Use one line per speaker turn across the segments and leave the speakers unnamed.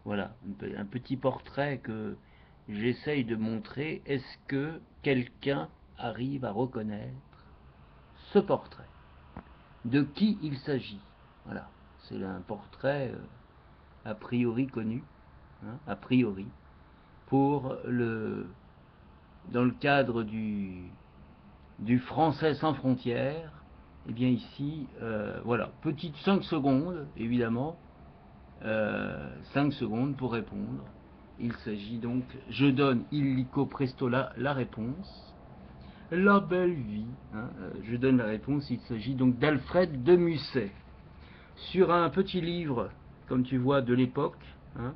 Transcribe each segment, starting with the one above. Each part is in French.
Voilà, un petit portrait que j'essaye de montrer. Est-ce que quelqu'un arrive à reconnaître ce portrait? De qui il s'agit? Voilà, c'est un portrait a priori connu, hein, a priori, pour dans le cadre du français sans frontières. Et bien ici, voilà, petite 5 secondes, évidemment, 5 secondes pour répondre. Il s'agit donc, je donne illico presto la réponse. La belle vie, hein, je donne la réponse, il s'agit donc d'Alfred de Musset. Sur un petit livre, comme tu vois, de l'époque, hein,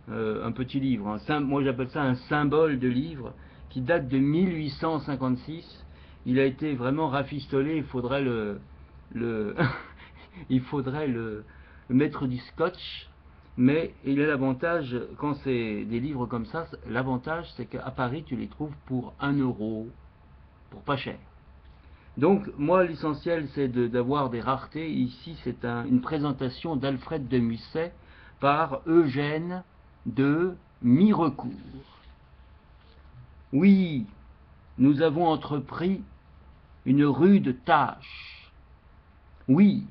un petit livre, moi j'appelle ça un symbole de livre, qui date de 1856. Il a été vraiment rafistolé, il faudrait le il faudrait le mettre du scotch, mais il a l'avantage, quand c'est des livres comme ça, l'avantage c'est qu'à Paris tu les trouves pour 1 euro, pour pas cher. Donc moi l'essentiel c'est d'avoir des raretés. Ici c'est une présentation d'Alfred de Musset par Eugène de Mirecourt. Oui, nous avons entrepris une rude tâche. Oui,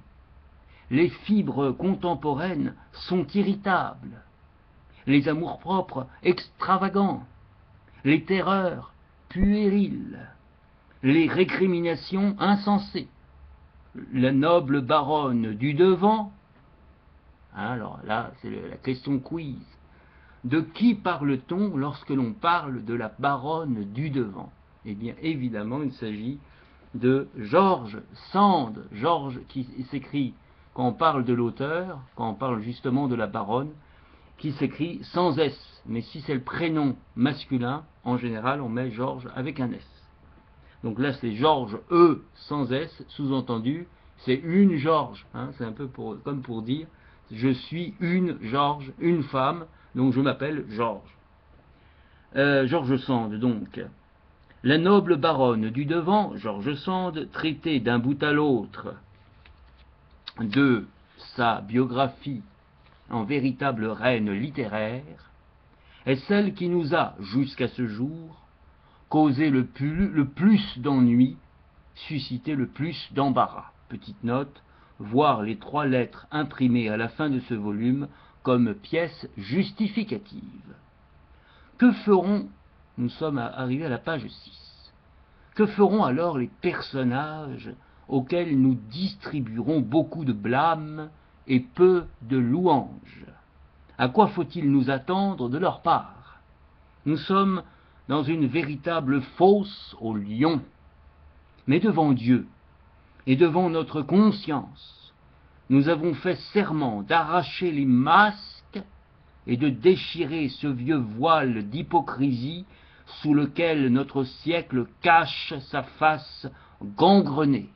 les fibres contemporaines sont irritables, les amours-propres extravagants, les terreurs puériles, les récriminations insensées. La noble baronne du devant, alors là c'est la question quiz, de qui parle-t-on lorsque l'on parle de la baronne du devant? Eh bien évidemment il s'agit de George Sand, George qui s'écrit, quand on parle de l'auteur, quand on parle justement de la baronne, qui s'écrit sans S, mais si c'est le prénom masculin, en général on met George avec un S. Donc là c'est Georges E sans S, sous-entendu, c'est une Georges, hein, c'est un peu comme pour dire je suis une Georges, une femme, donc je m'appelle Georges. George Sand donc. La noble baronne du devant, George Sand, traité d'un bout à l'autre de sa biographie en véritable reine littéraire, est celle qui nous a, jusqu'à ce jour, causé le plus d'ennui, suscité le plus d'embarras. Petite note, voir les 3 lettres imprimées à la fin de ce volume comme pièce justificative. Que feront, nous sommes arrivés à la page 6, que feront alors les personnages auxquels nous distribuerons beaucoup de blâmes et peu de louanges? À quoi faut-il nous attendre de leur part? Nous sommes dans une véritable fosse aux lions. Mais devant Dieu et devant notre conscience, nous avons fait serment d'arracher les masques et de déchirer ce vieux voile d'hypocrisie sous lequel notre siècle cache sa face gangrenée.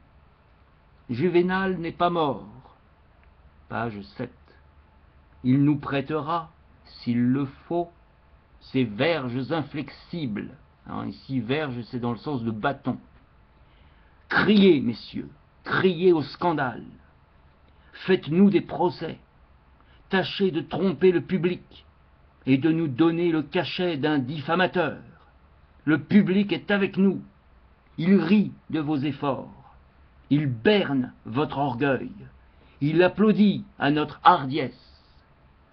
Juvénal n'est pas mort. Page 7. Il nous prêtera, s'il le faut, ses verges inflexibles. Alors ici, verge, c'est dans le sens de bâton. Criez, messieurs, criez au scandale. Faites-nous des procès. Tâchez de tromper le public et de nous donner le cachet d'un diffamateur. Le public est avec nous. Il rit de vos efforts. Il berne votre orgueil. Il applaudit à notre hardiesse.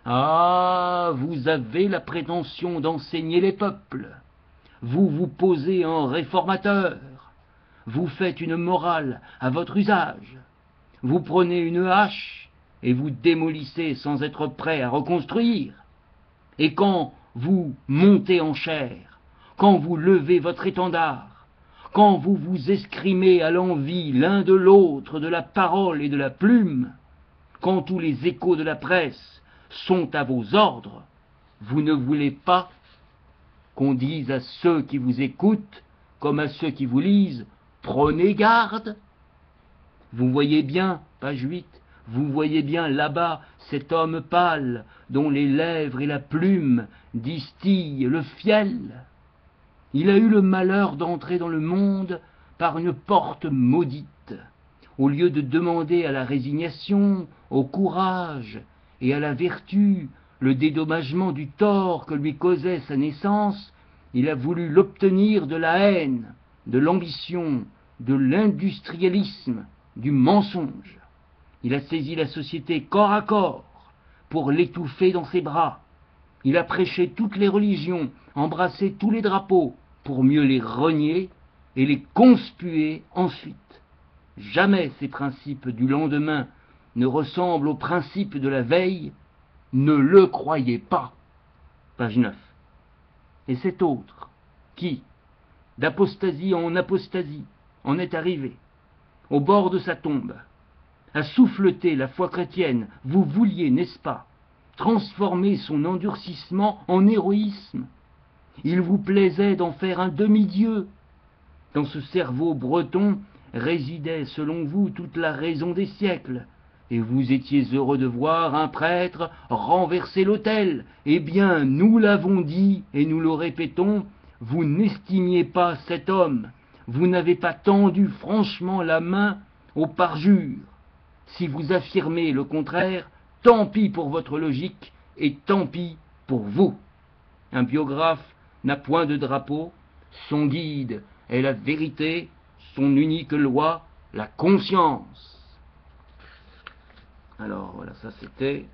Ah, vous avez la prétention d'enseigner les peuples. Vous vous posez en réformateur. Vous faites une morale à votre usage. Vous prenez une hache et vous démolissez sans être prêt à reconstruire. Et quand vous montez en chair, quand vous levez votre étendard, quand vous vous escrimez à l'envi l'un de l'autre de la parole et de la plume, quand tous les échos de la presse sont à vos ordres, vous ne voulez pas qu'on dise à ceux qui vous écoutent, comme à ceux qui vous lisent, prenez garde. Vous voyez bien, page 8, vous voyez bien là-bas cet homme pâle, dont les lèvres et la plume distillent le fiel. Il a eu le malheur d'entrer dans le monde par une porte maudite. Au lieu de demander à la résignation, au courage et à la vertu le dédommagement du tort que lui causait sa naissance, il a voulu l'obtenir de la haine, de l'ambition, de l'industrialisme, du mensonge. Il a saisi la société corps à corps pour l'étouffer dans ses bras. Il a prêché toutes les religions, embrassé tous les drapeaux pour mieux les renier et les conspuer ensuite. Jamais ces principes du lendemain ne ressemblent aux principes de la veille. Ne le croyez pas. Page 9. Et cet autre, qui, d'apostasie en apostasie, en est arrivé, au bord de sa tombe, a souffleté la foi chrétienne, vous vouliez, n'est-ce pas, transformer son endurcissement en héroïsme. Il vous plaisait d'en faire un demi-dieu. Dans ce cerveau breton résidait, selon vous, toute la raison des siècles, et vous étiez heureux de voir un prêtre renverser l'autel. Eh bien, nous l'avons dit, et nous le répétons, vous n'estimiez pas cet homme, vous n'avez pas tendu franchement la main au parjure. Si vous affirmez le contraire, tant pis pour votre logique, et tant pis pour vous. Un biographe n'a point de drapeau, son guide est la vérité, son unique loi, la conscience. Alors voilà, ça c'était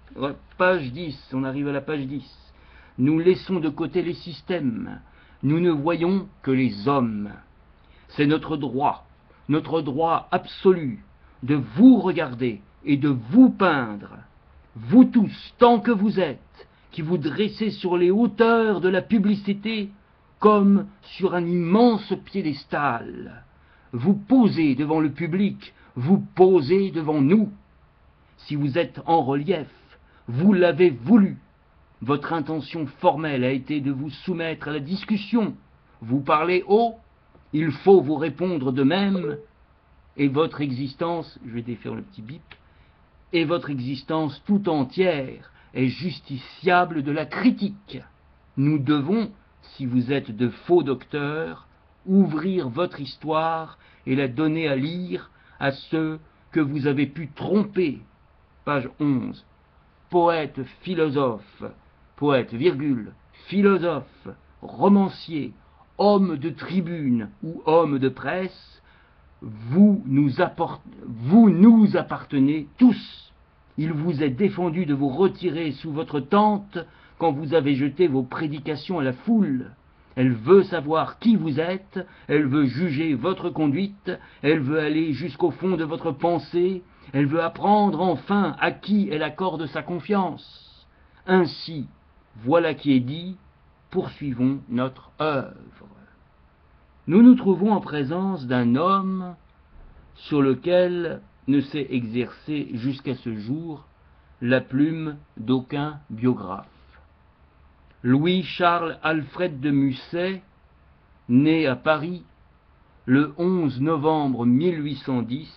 page 10, on arrive à la page 10. Nous laissons de côté les systèmes, nous ne voyons que les hommes. C'est notre droit absolu, de vous regarder et de vous peindre, vous tous, tant que vous êtes, qui vous dressez sur les hauteurs de la publicité comme sur un immense piédestal. Vous posez devant le public, vous posez devant nous. Si vous êtes en relief, vous l'avez voulu. Votre intention formelle a été de vous soumettre à la discussion. Vous parlez haut, il faut vous répondre de même, et votre existence, je vais défaire le petit bip, et votre existence tout entière est justiciable de la critique. Nous devons, si vous êtes de faux docteurs, ouvrir votre histoire et la donner à lire à ceux que vous avez pu tromper. Page 11. Poète, philosophe, philosophe, romancier, homme de tribune ou homme de presse, vous nous appartenez tous. Il vous est défendu de vous retirer sous votre tente quand vous avez jeté vos prédications à la foule. Elle veut savoir qui vous êtes, elle veut juger votre conduite, elle veut aller jusqu'au fond de votre pensée, elle veut apprendre enfin à qui elle accorde sa confiance. Ainsi, voilà qui est dit, poursuivons notre œuvre. Nous nous trouvons en présence d'un homme sur lequel ne s'est exercée jusqu'à ce jour la plume d'aucun biographe. Louis-Charles Alfred de Musset, né à Paris le 11 novembre 1810,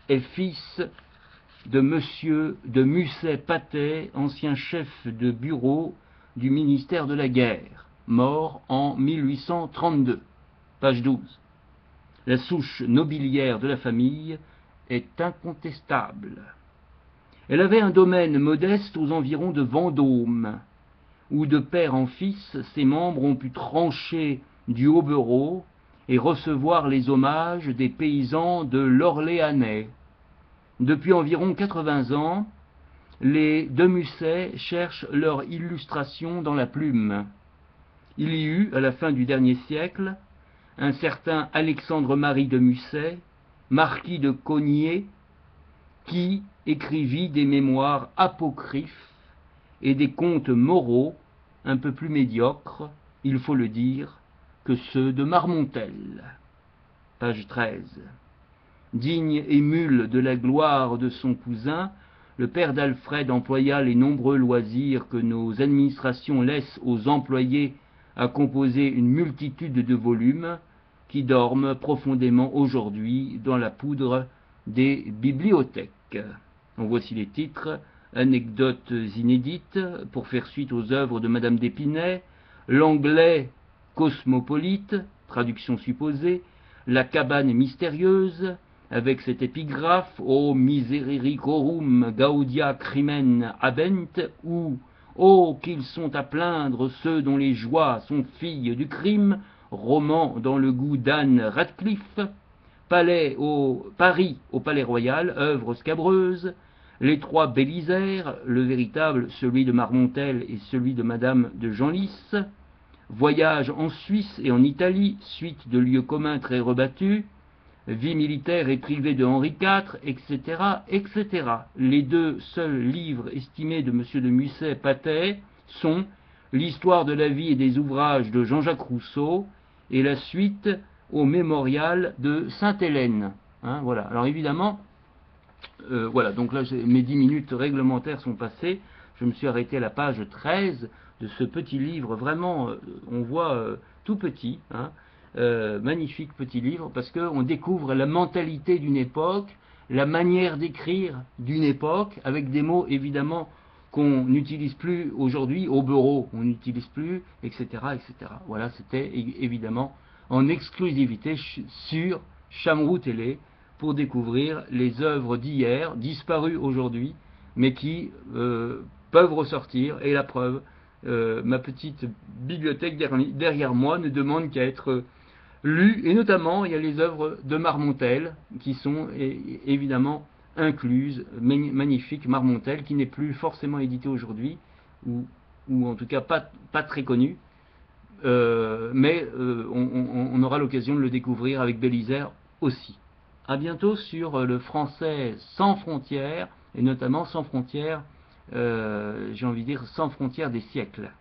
est fils de monsieur de Musset-Pathé, ancien chef de bureau du ministère de la Guerre, mort en 1832, page 12. La souche nobiliaire de la famille est incontestable. Elle avait un domaine modeste aux environs de Vendôme, où de père en fils, ses membres ont pu trancher du Hobereau et recevoir les hommages des paysans de l'Orléanais. Depuis environ 80 ans, les de Musset cherchent leur illustration dans la plume. Il y eut, à la fin du dernier siècle, un certain Alexandre-Marie de Musset, marquis de Cogniet, qui écrivit des mémoires apocryphes et des contes moraux un peu plus médiocres, il faut le dire, que ceux de Marmontel. Page 13. Digne émule de la gloire de son cousin, le père d'Alfred employa les nombreux loisirs que nos administrations laissent aux employés à composer une multitude de volumes qui dorment profondément aujourd'hui dans la poudre des bibliothèques. En voici les titres: Anecdotes inédites, pour faire suite aux œuvres de Madame d'Épinay, L'anglais cosmopolite, traduction supposée, La cabane mystérieuse, avec cette épigraphe O misericorium gaudia crimen habent, ou oh qu'ils sont à plaindre ceux dont les joies sont filles du crime, roman dans le goût d'Anne Radcliffe, Paris au Palais Royal, œuvre scabreuse, les trois Bélisaires, le véritable, celui de Marmontel et celui de Madame de Genlis, voyage en Suisse et en Italie, suite de lieux communs très rebattus, vie militaire et privée de Henri IV, etc., etc. Les deux seuls livres estimés de M. de Musset-Patet sont l'histoire de la vie et des ouvrages de Jean-Jacques Rousseau et la suite au mémorial de Sainte-Hélène. Hein, voilà. Alors évidemment, voilà, donc là mes 10 minutes réglementaires sont passées. Je me suis arrêté à la page 13 de ce petit livre, vraiment, on voit tout petit, hein, magnifique petit livre, parce qu'on découvre la mentalité d'une époque, la manière d'écrire d'une époque, avec des mots évidemment qu'on n'utilise plus aujourd'hui, au bureau, on n'utilise plus, etc., etc. Voilà, c'était évidemment en exclusivité sur Chamrou Télé pour découvrir les œuvres d'hier, disparues aujourd'hui, mais qui peuvent ressortir, et la preuve, ma petite bibliothèque derrière moi ne demande qu'à être lues, et notamment il y a les œuvres de Marmontel qui sont évidemment incluses, magnifique Marmontel qui n'est plus forcément édité aujourd'hui, ou en tout cas pas très connu, mais on aura l'occasion de le découvrir avec Bélisaire aussi. A bientôt sur le français sans frontières, et notamment sans frontières, j'ai envie de dire sans frontières des siècles.